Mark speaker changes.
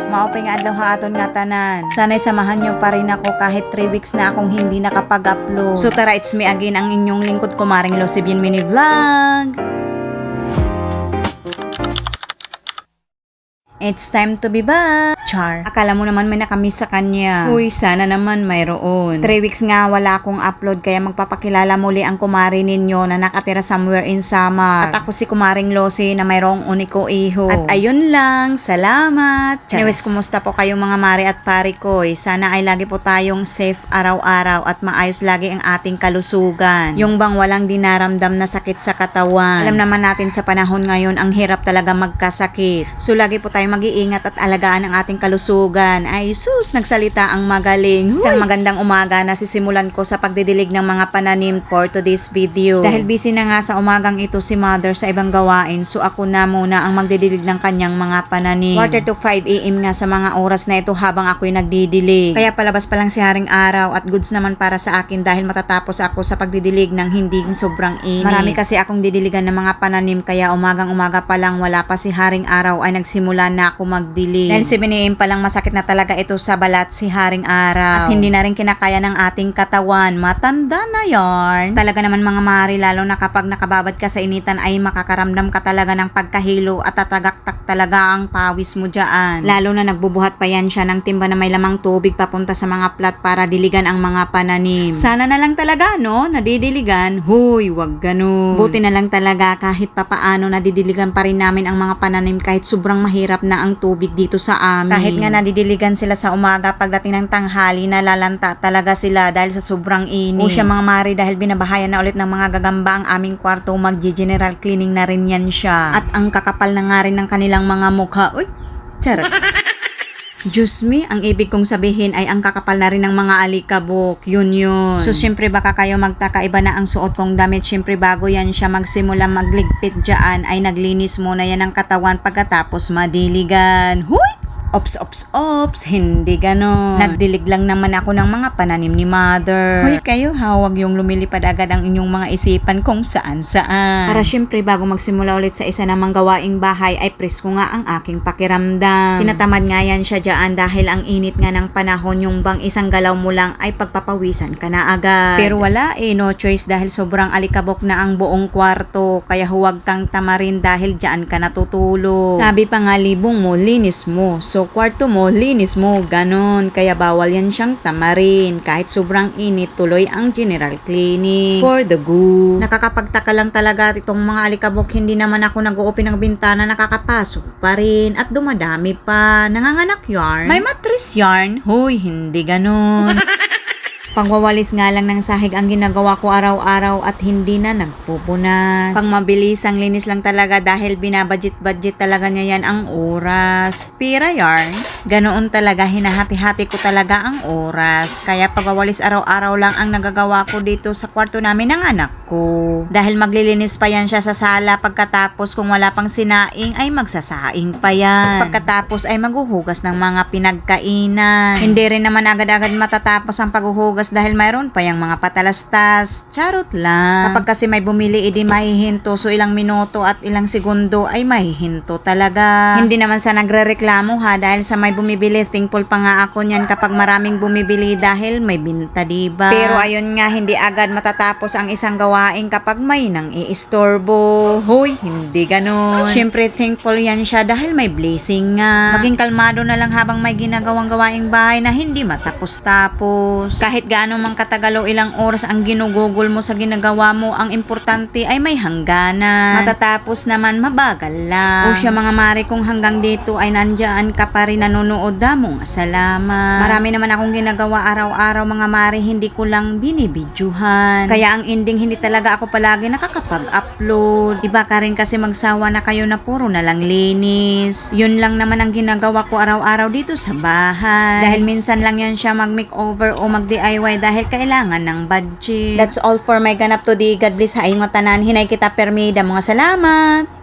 Speaker 1: Maopay nga adlaw ha aton nga tanan. Sana'y samahan nyo pa rin ako kahit 3 weeks na akong hindi nakapag-upload. So tara, it's me again, ang inyong lingkod ko, Maring Lucy Bien Mini Vlog. It's time to be back. Char. Akala mo naman may nakamiss sa kanya. Uy, sana naman mayroon. 3 weeks nga wala akong upload kaya magpapakilala muli ang kumari ninyo na nakatira somewhere in Samar. At ako si Kumaring Lucy na mayroong uniko iho. At ayun lang, salamat. Anyways, kumusta po kayo mga mari at pari ko? Sana ay lagi po tayong safe araw-araw at maayos lagi ang ating kalusugan. Yung bang walang dinaramdam na sakit sa katawan. Alam naman natin sa panahon ngayon ang hirap talaga magkasakit. So lagi po tayo mag-iingat at alagaan ang ating kalusugan. Ay sus, nagsalita ang magaling. Isang magandang umaga na sisimulan ko sa pagdidilig ng mga pananim for today's video. Dahil busy na nga sa umagang ito si mother sa ibang gawain, so ako na muna ang magdidilig ng kanyang mga pananim. 4:45 AM nga sa mga oras na ito habang ako'y nagdidilig. Kaya palabas pa lang si Haring Araw at goods naman para sa akin dahil matatapos ako sa pagdidilig ng hindi sobrang init. Marami kasi akong didiligan ng mga pananim kaya umagang umaga pa lang wala pa si Haring Araw ay nagsimula na ako magdilig. Dahil 7 AM pa lang masakit na talaga ito sa balat si Haring Araw. At hindi na rin kinakaya ng ating katawan. Matanda na yarn. Talaga naman mga mari, lalo na kapag nakababad ka sa initan ay makakaramdam ka talaga ng pagkahilo at tatagaktak talaga ang pawis mo dyan. Lalo na nagbubuhat pa yan siya ng timba na may lamang tubig papunta sa mga plat para diligan ang mga pananim. Sana na lang talaga no, nadidiligan. Huy, wag ganun. Buti na lang talaga kahit papaano nadidiligan pa rin namin ang mga pananim kahit sobrang mahirap na ang tubig dito sa amin. Kahit nga nadidiligan sila sa umaga, pagdating ng tanghali nalalanta talaga sila dahil sa sobrang init. O siya mga mari, dahil binabahayan na ulit ng mga gagamba ang aming kwarto, mag-general cleaning na rin yan siya. At ang kakapal na nga rin ng kanilang mga mukha. Uy, charot. Diyos me, ang ibig kong sabihin ay ang kakapal na rin ng mga alikabok. Yun. So syempre baka kayo magtaka, iba na ang suot kong damit. Syempre bago yan siya magsimula magligpit dyan ay naglinis muna yan ang katawan pagkatapos madiligan. Huy! Ops, hindi ganon. Nagdilig lang naman ako ng mga pananim ni mother. Hoy kayo ha, huwag yung lumilipad agad ang inyong mga isipan kung saan. Para syempre bago magsimula ulit sa isa namang gawaing bahay ay presko nga ang aking pakiramdam. Tinatamad nga yan siya dyan dahil ang init nga ng panahon, yung bang isang galaw mo lang ay pagpapawisan ka na agad. Pero wala no choice dahil sobrang alikabok na ang buong kwarto. Kaya huwag kang tamarin dahil dyan ka natutulog. Sabi pa nga, libong mo, linis mo. So kwarto mo, linis mo, ganon. Kaya bawal yan siyang tamarin. Kahit sobrang init, tuloy ang general cleaning. For the good. Nakakapagtaka lang talaga itong mga alikabok. Hindi naman ako nag-open ng bintana, nakakapasok pa rin. At dumadami pa. Nanganganak yarn. May mattress yarn. Huy, hindi ganon. Pagwawalis nga lang ng sahig ang ginagawa ko araw-araw at hindi na nagpupunas. Pang mabilis ang linis lang talaga dahil binabudget talaga niya yan ang oras. Pira yarn. Ganoon talaga, hinahati-hati ko talaga ang oras. Kaya pagwawalis araw-araw lang ang nagagawa ko dito sa kwarto namin ng anak ko. Dahil maglilinis pa yan siya sa sala, pagkatapos kung wala pang sinaing ay magsasaing pa yan. Pagkatapos ay maghuhugas ng mga pinagkainan. Hindi rin naman agad-agad matatapos ang paghuhugas dahil mayroon pa yung mga patalastas. Charot lang. Kapag kasi may bumili, edi mahihinto. So ilang minuto at ilang segundo ay mahihinto talaga. Hindi naman sa nagrereklamo ha, dahil sa may bumibili, thankful pa nga ako niyan kapag maraming bumibili dahil may binta, diba? Pero ayun nga, hindi agad matatapos ang isang gawain kapag may nang iistorbo. Hoy, hindi ganon. Syempre thankful yan siya dahil may blessing nga. Maging kalmado na lang habang may ginagawang gawaing bahay na hindi matapos-tapos. Kahit gaano mang katagal o ilang oras ang ginugugol mo sa ginagawa mo, ang importante ay may hangganan. Matatapos naman mabagal lang. O siya mga mari, kung hanggang dito ay nandyan ka pa rin nanonood, damong salamat. Marami naman akong ginagawa araw-araw mga mari, hindi ko lang binibidyuhan. Kaya ang ending hindi talaga ako palagi nakakapag-upload. Iba ka rin kasi magsawa na kayo na puro na lang linis. Yun lang naman ang ginagawa ko araw-araw dito sa bahay. Dahil minsan lang yan siya mag-makeover o mag-DIY dahil kailangan ng budget. That's all for my ganap today. God bless sa iyong tanan. Hinay kita permida. Mga salamat!